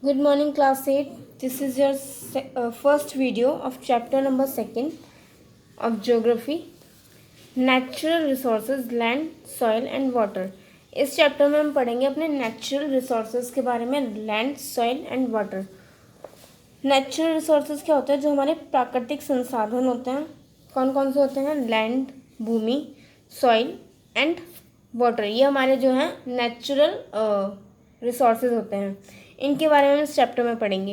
Good morning, class 8. This is your first video of chapter number 2 of geography. Natural resources, land, soil and water. इस chapter में हम पढ़ेंगे अपने natural resources के बारे में, land, soil and water. Natural resources क्या होता है? जो हमारे प्राकृतिक संसाधन होते हैं. कौन कौन से होते हैं? लैंड, भूमि, सॉइल एंड वाटर. ये हमारे जो हैं नेचुरल रिसोर्सेज होते हैं. इनके बारे में इस चैप्टर में पढ़ेंगे.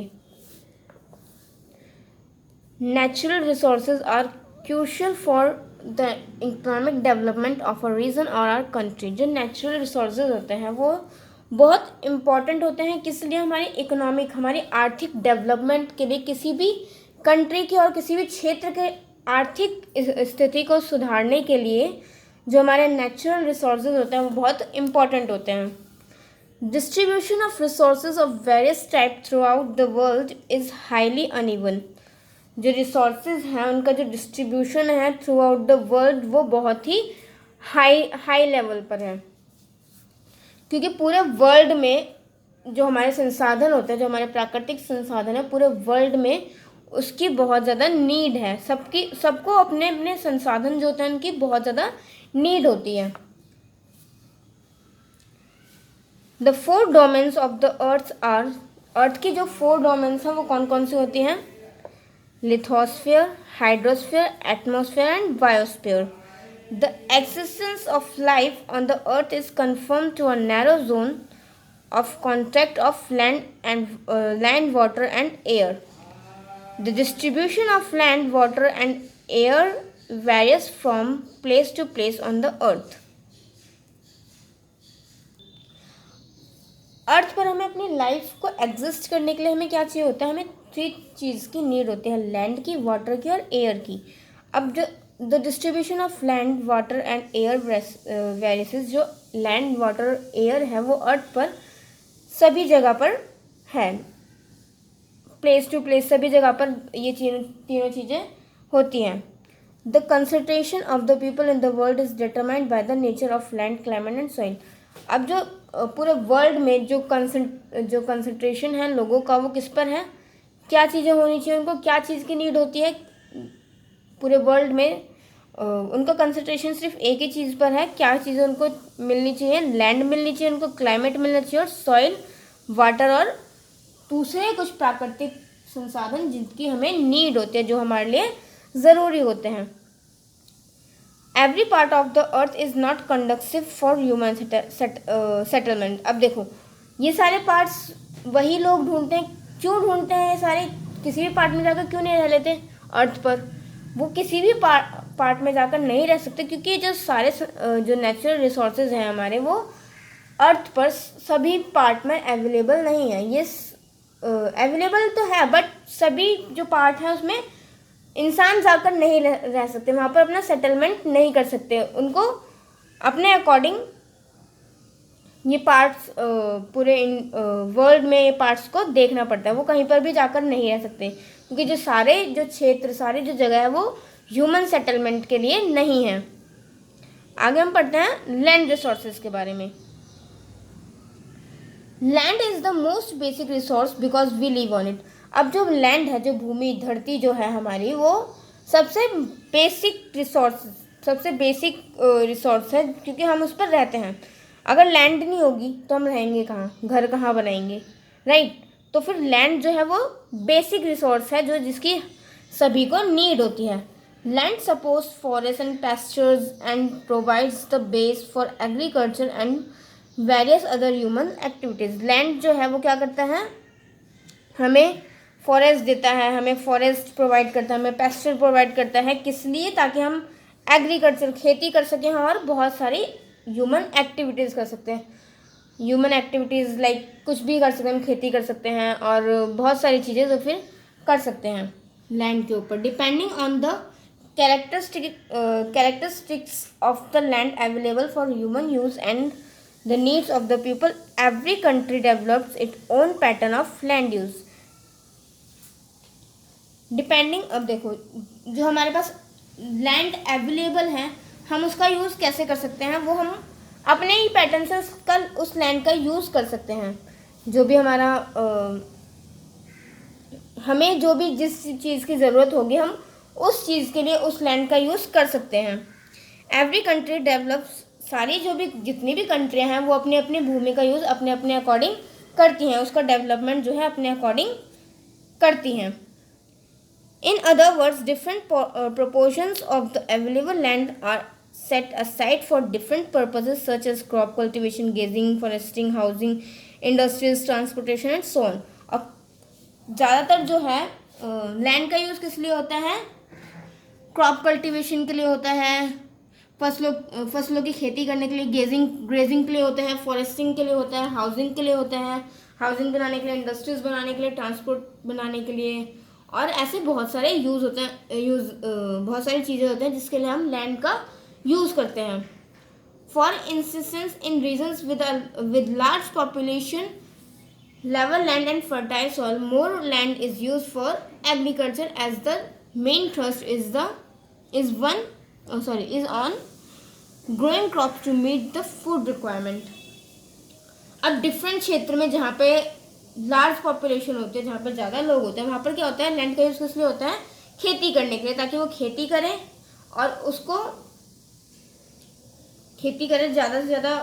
Natural resources are crucial for the economic development of a region और आर कंट्री. जो नेचुरल रिसोर्सेज होते हैं वो बहुत इम्पॉर्टेंट होते हैं. किस लिए? हमारी इकोनॉमिक, हमारी आर्थिक डेवलपमेंट के लिए, किसी भी कंट्री की और किसी भी क्षेत्र के आर्थिक स्थिति को सुधारने के लिए जो हमारे नेचुरल रिसोर्सेज होते हैं वो बहुत इम्पॉर्टेंट होते हैं. Distribution of resources of various type throughout the world is highly uneven. जो resources हैं उनका जो distribution है throughout the world वो बहुत ही हाई लेवल पर है. क्योंकि पूरे वर्ल्ड में जो हमारे संसाधन होते हैं, जो हमारे प्राकृतिक संसाधन है, पूरे वर्ल्ड में उसकी बहुत ज़्यादा नीड है. सबको अपने अपने संसाधन जो होते हैं उनकी बहुत ज़्यादा नीड होती है. The 4 domains of the earth are. Earth की जो 4 डोमेन्स हैं वो कौन कौन सी होती हैं? Lithosphere, hydrosphere, atmosphere and biosphere. The existence of life on the earth is confirm to a narrow zone of contact of land, water and air. The distribution of land, water and air varies from place to place on the earth. Earth पर हमें अपनी life को exist करने के लिए हमें क्या चाहिए होता है? हमें 3 चीज़ की नीड होती है, लैंड की, वाटर की और एयर की. अब जो the distribution of land, water and air various, जो लैंड, वाटर, एयर है वो अर्थ पर सभी जगह पर है. प्लेस टू प्लेस सभी जगह पर ये तीनों चीज़ें होती हैं. The concentration of the people in the world is determined by the nature of land, climate and soil. अब जो पूरे वर्ल्ड में जो कंसंट्रेशन है लोगों का वो किस पर है? क्या चीज़ें होनी चाहिए उनको, क्या चीज़ की नीड होती है पूरे वर्ल्ड में? उनका कंसंट्रेशन सिर्फ एक ही चीज़ पर है. क्या चीज़ें उनको मिलनी चाहिए? लैंड मिलनी चाहिए उनको, क्लाइमेट मिलना चाहिए और सॉइल, वाटर और दूसरे कुछ प्राकृतिक संसाधन जिनकी हमें नीड होती है, जो हमारे लिए ज़रूरी होते हैं. Every part of the earth is not conducive for human settlement. अब देखो, ये सारे पार्ट्स वही लोग ढूंढते हैं. क्यों ढूंढते हैं? ये सारे किसी भी पार्ट में जाकर क्यों नहीं रह लेते अर्थ पर? वो किसी भी पार्ट में जाकर नहीं रह सकते क्योंकि जो सारे जो नेचुरल रिसोर्सेज हैं हमारे वो अर्थ पर सभी पार्ट में अवेलेबल नहीं है. ये अवेलेबल तो है बट सभी जो पार्ट हैं उसमें इंसान जाकर नहीं रह सकते, वहाँ पर अपना सेटलमेंट नहीं कर सकते. उनको अपने अकॉर्डिंग ये पार्ट्स पूरे वर्ल्ड में ये पार्ट्स को देखना पड़ता है. वो कहीं पर भी जाकर नहीं रह सकते क्योंकि जो क्षेत्र, सारी जो जगह है वो ह्यूमन सेटलमेंट के लिए नहीं है. आगे हम पढ़ते हैं लैंड रिसोर्सेज के बारे में. Land is the most basic resource because we live on it. अब जो लैंड है, जो भूमि, धरती जो है हमारी, वो सबसे बेसिक रिसोर्स है क्योंकि हम उस पर रहते हैं. अगर लैंड नहीं होगी तो हम रहेंगे कहाँ? घर कहाँ बनाएंगे? राइट. तो फिर लैंड जो है वो बेसिक रिसोर्स है जो जिसकी सभी को नीड होती है. Land supports forest and pastures and provides the base for agriculture and various other human activities. Land जो है वो क्या करता है? हमें फॉरेस्ट देता है, हमें फॉरेस्ट प्रोवाइड करता है, हमें पेस्चर प्रोवाइड करता है. किस लिए? ताकि हम एग्रीकल्चर, खेती कर सकें और बहुत सारी ह्यूमन एक्टिविटीज़ कर सकते हैं. ह्यूमन एक्टिविटीज़ लाइक कुछ भी कर सकते हैं, हम खेती कर सकते हैं और बहुत सारी चीज़ें जो फिर कर सकते हैं लैंड के ऊपर. Depending on the characteristics of the land available for human use and the needs of the people, every country develops its own pattern of land use. Depending, अब देखो, जो हमारे पास लैंड अवेलेबल है हम उसका यूज़ कैसे कर सकते हैं? वो हम अपने ही पैटर्न से उस लैंड का यूज़ कर सकते हैं. जो भी हमारा हमें जो भी जिस चीज़ की ज़रूरत होगी हम उस चीज़ के लिए उस लैंड का यूज़ कर सकते हैं। एवरी कंट्री डेवलप्स, सारी जो भी जितनी भी कंट्रियाँ हैं वो अपनी अपनी भूमि का यूज़ अपने अपने अकॉर्डिंग करती हैं, उसका डेवलपमेंट जो है अपने अकॉर्डिंग करती हैं। In other words, different proportions of the available land are set aside for different purposes such as crop cultivation, grazing, foresting, housing, industries, transportation and so on. अब ज़्यादातर जो है लैंड का यूज़ किस लिए होता है? क्रॉप कल्टीवेशन के लिए होता है, फसलों की खेती करने के लिए, ग्रेजिंग के लिए होता है, फॉरेस्टिंग के लिए होता है, हाउसिंग के लिए होता है, हाउसिंग बनाने के लिए, इंडस्ट्रीज बनाने के लिए, ट्रांसपोर्ट बनाने के लिए, और ऐसे बहुत सारे यूज़ होते हैं, बहुत सारी चीज़ें होते हैं जिसके लिए हम लैंड का यूज़ करते हैं। For instance in regions with large population, level land and fertile soil, more land is used for agriculture as the main thrust is on growing crops to meet the food requirement. अब different क्षेत्र में जहाँ पे large population होती है, जहाँ पर ज़्यादा लोग होते हैं, वहाँ पर क्या होता है, लैंड का यूज़ किस लिए होता है? खेती करने के लिए, ताकि वो खेती करें और उसको खेती करें, ज़्यादा से ज़्यादा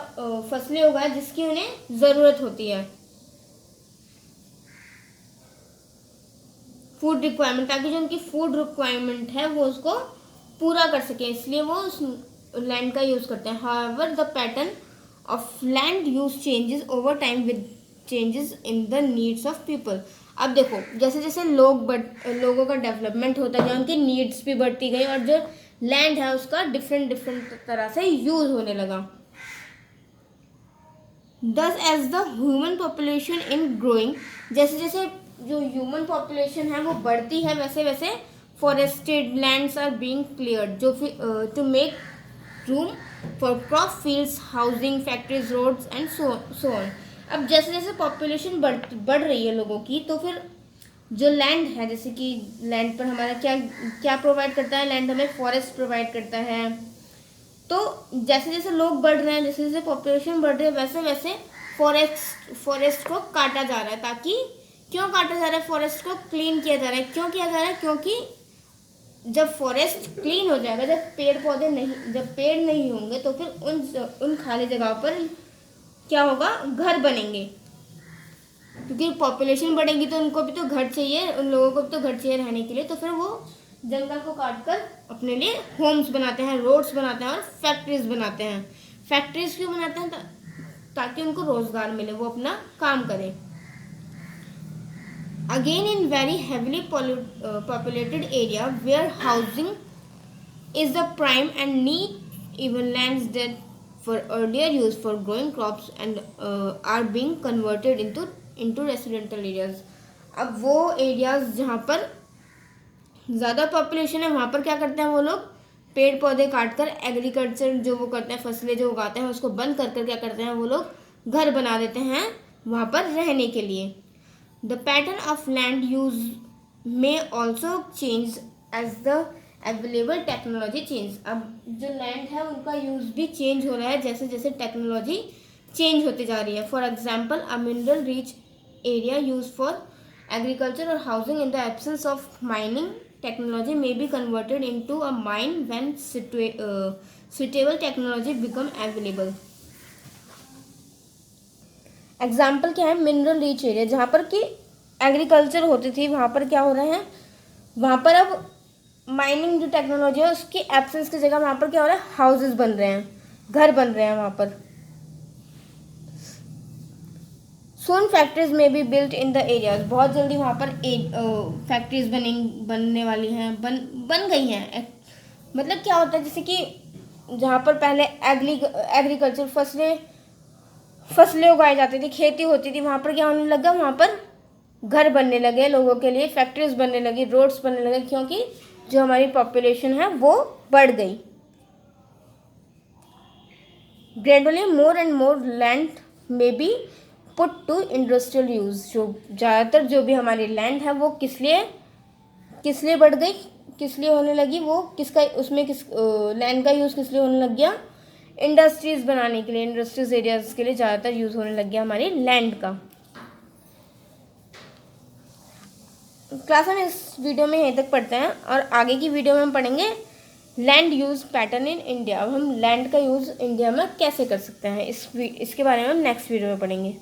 फसलें उगाएं जिसकी उन्हें ज़रूरत होती है, फूड रिक्वायरमेंट, ताकि जो उनकी फूड रिक्वायरमेंट है वो उसको पूरा कर सके, इसलिए वो उस लैंड का यूज़ करते हैं। However the pattern of land use changes over time with changes in the needs of people. अब देखो जैसे जैसे लोगों का डेवलपमेंट होता गया, उनकी नीड्स भी बढ़ती गई और जो लैंड है उसका डिफरेंट तरह से यूज होने लगा। Thus as the human population in growing, जैसे जैसे जो ह्यूमन पॉपुलेशन है वो बढ़ती है, वैसे वैसे forested lands are being cleared जो to make room for crop fields, housing, factories, roads and so on. अब जैसे जैसे पॉपुलेशन बढ़ रही है लोगों की, तो फिर जो लैंड है, जैसे कि लैंड पर हमारा क्या क्या प्रोवाइड करता है, लैंड हमें फॉरेस्ट प्रोवाइड करता है। तो जैसे जैसे लोग बढ़ रहे हैं, जैसे जैसे पॉपुलेशन बढ़ रही है, वैसे वैसे फॉरेस्ट को काटा जा रहा है, ताकि क्यों काटा जा रहा है, फॉरेस्ट को क्लीन किया जा रहा है। क्यों किया जा रहा है? क्योंकि जब फॉरेस्ट क्लीन हो जाएगा, जब पेड़ नहीं होंगे, तो फिर उन खाली जगह पर क्या होगा, घर बनेंगे, क्योंकि पॉपुलेशन बढ़ेगी तो उनको भी तो घर चाहिए, उन लोगों को भी तो घर चाहिए रहने के लिए। तो फिर वो जंगल को काट कर अपने लिए होम्स बनाते हैं, रोड्स बनाते हैं और फैक्ट्रीज बनाते हैं। फैक्ट्रीज क्यों बनाते हैं? ताकि उनको रोजगार मिले, वो अपना काम करें। Again, in very heavily populated area where housing is the prime and need even lands that for earlier use for growing crops and are being converted into residential areas. अब वो areas जहाँ पर ज़्यादा पॉपुलेशन है, वहाँ पर क्या करते हैं वो लोग, पेड़ पौधे काट कर एग्रीकल्चर जो वो करते हैं, फसलें जो उगाते हैं उसको बंद कर कर क्या करते हैं वो लोग, घर बना देते हैं वहाँ पर रहने के लिए। The pattern of land use may also change as the available technology change. अब जो लैंड है उनका यूज़ भी चेंज हो रहा है जैसे जैसे टेक्नोलॉजी चेंज होती जा रही है। For example, a mineral rich area use for agriculture और housing in the absence of mining technology may be converted into a mine when suitable technology become available. Example क्या है, मिनरल रिच एरिया, जहाँ पर कि agriculture होती थी, वहाँ पर क्या हो रहा है, वहाँ पर अब माइनिंग जो टेक्नोलॉजी है उसकी एब्सेंस की जगह वहाँ पर क्या हो रहा है, हाउसेस बन रहे हैं, घर बन रहे हैं वहाँ पर। सोन फैक्ट्रीज में be built in the areas, बहुत जल्दी वहाँ पर फैक्ट्रीज बनने वाली हैं, बन गई हैं। मतलब क्या होता है, जैसे कि जहाँ पर पहले एग्रीकल्चर फसलें उगाई जाती थी, खेती होती थी, वहाँ पर क्या होने लगा, वहाँ पर घर बनने लगे लोगों के लिए, फैक्ट्रीज बनने लगी, रोड्स बनने लगे, क्योंकि जो हमारी पॉपुलेशन है वो बढ़ गई। Gradually more and more land may be put to industrial use, जो ज़्यादातर जो भी हमारी लैंड है वो किस लिए बढ़ गई, किस लिए होने लगी, वो किस लैंड का यूज़ किस लिए होने लग गया, इंडस्ट्रीज़ बनाने के लिए, इंडस्ट्रीज एरियाज़ के लिए ज़्यादातर यूज़ होने लग गया हमारी लैंड का। क्लास हम इस वीडियो में यहीं तक पढ़ते हैं और आगे की वीडियो में हम पढ़ेंगे land use pattern in India. अब हम लैंड का यूज़ इंडिया में कैसे कर सकते हैं इसके बारे में हम नेक्स्ट वीडियो में पढ़ेंगे।